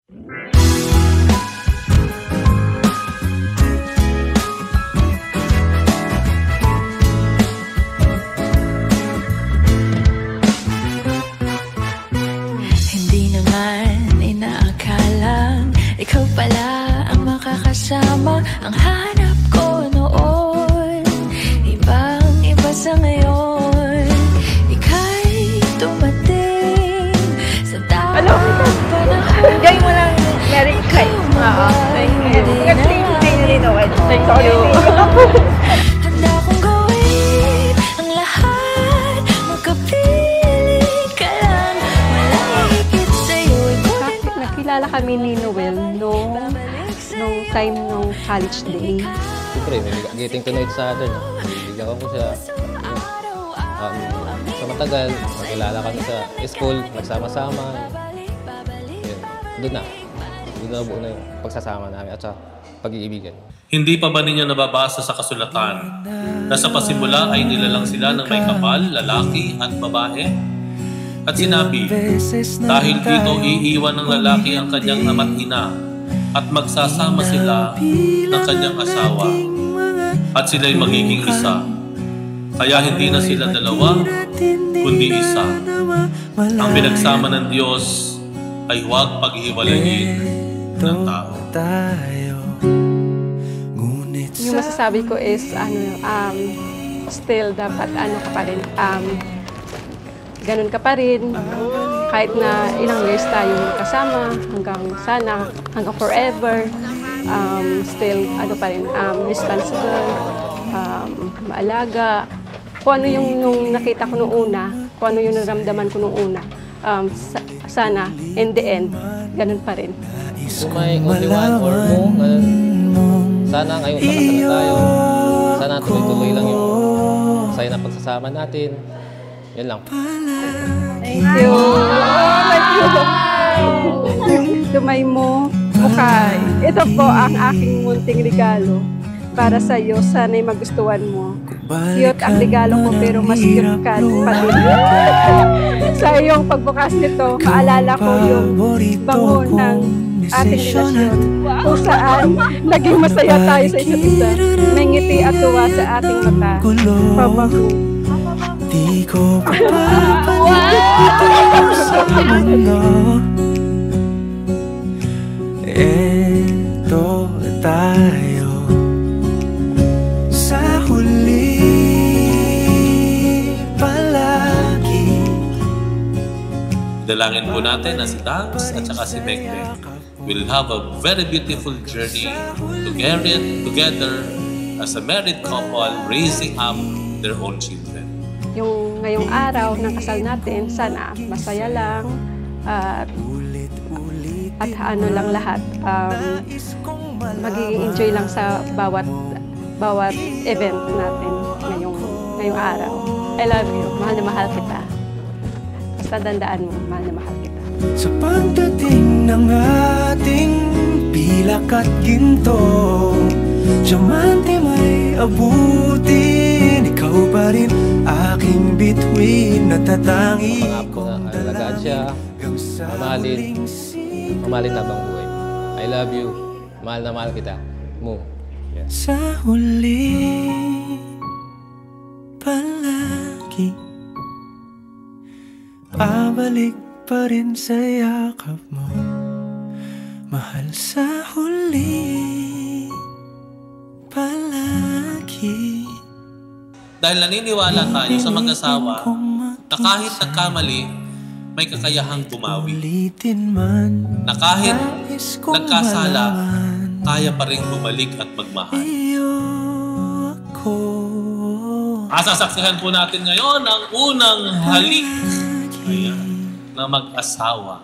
Hindi naman inaakalang ikaw pala ang makakasama. Ang hanap ko noon, ibang-iba sa ngayon. Ika'y dumating sa tamang panahon. Gawin mo lang Mary Kay. Oo. Thank you. Handa kong gawin ang lahat, magkapiling ka lang. Walang higit sa'yo'y Bakit nakilala kami ni Noel nung time nung college day. Siyempre, may getting to know each other. Bibigyan ko siya. Sa matagal, magkilala kami sa school, nagsama-sama. Doon na. Doon na buo na yung pagsasama namin at sa pag-iibigan. Hindi pa ba ninyo nababasa sa kasulatan na sa pasimula ay nilalang sila ng may kapal, lalaki at babae? At sinabi, dahil dito iiwan ng lalaki ang kanyang ama't ina at magsasama sila ng kanyang asawa at sila'y magiging isa. Kaya hindi na sila dalawa, kundi isa. Ang pinagsama ng Diyos ay huwag paghiwalayin ng tao. Yung masasabi ko is, still dapat ka pa rin, ganun ka pa rin, kahit na ilang years tayong kasama, hanggang forever, still, pa rin, responsible, maalaga. Kung ano yung nakita ko nung una, kung ano yung naramdaman ko nung una, sana, in the end, ganun pa rin. Kung may only one or more, sana ngayong pakasal na tayo. Sana tuloy-tuloy lang yung saya na pagsasama natin. Yan lang. Thank you. Yung tumay mo, Bukay. Ito po ang aking munting regalo para sa iyo. Sana'y magustuhan mo. Cute ang regalo mo pero mas cute ka pa din. Sa iyong pagbukas nito, maalala ko yung bango ng ating relasyon kung saan naging masaya tayo sa isa't isa. May ngiti at tuwa sa ating mata. Pamahu. Di ko papalit sa mundo. Eto tayo sa huli palagi. Dalangin po natin na si Dams at saka si Megme will have a very beautiful journey together as a married couple raising up their own children. Yung ngayong araw ng kasal natin, sana masaya lang at lang lahat. Magiging enjoy lang sa bawat event natin ngayong araw. I love you. Mahal na mahal kita. Basta dandaan mo, mahal na mahal kita. Sa pagdating ng ating pilak at ginto, diamante may abutin. Ikaw pa rin aking bituin. Natatangi kong alagaan siya, mamahalin habang buhay. I love you. Mahal na mahal kita. Mo. Yeah. Sa huli palagi pabalik pa rin sa yakap mo. Mahal sa huli palagi. Dahil naniniwala tayo sa mag-asawa na kahit nagkamali, may kakayahang bumawi. Na kahit nagkasala, kaya pa rin bumalik at magmahal. Sasaksihan po natin ngayon ang unang halik na mag-asawa.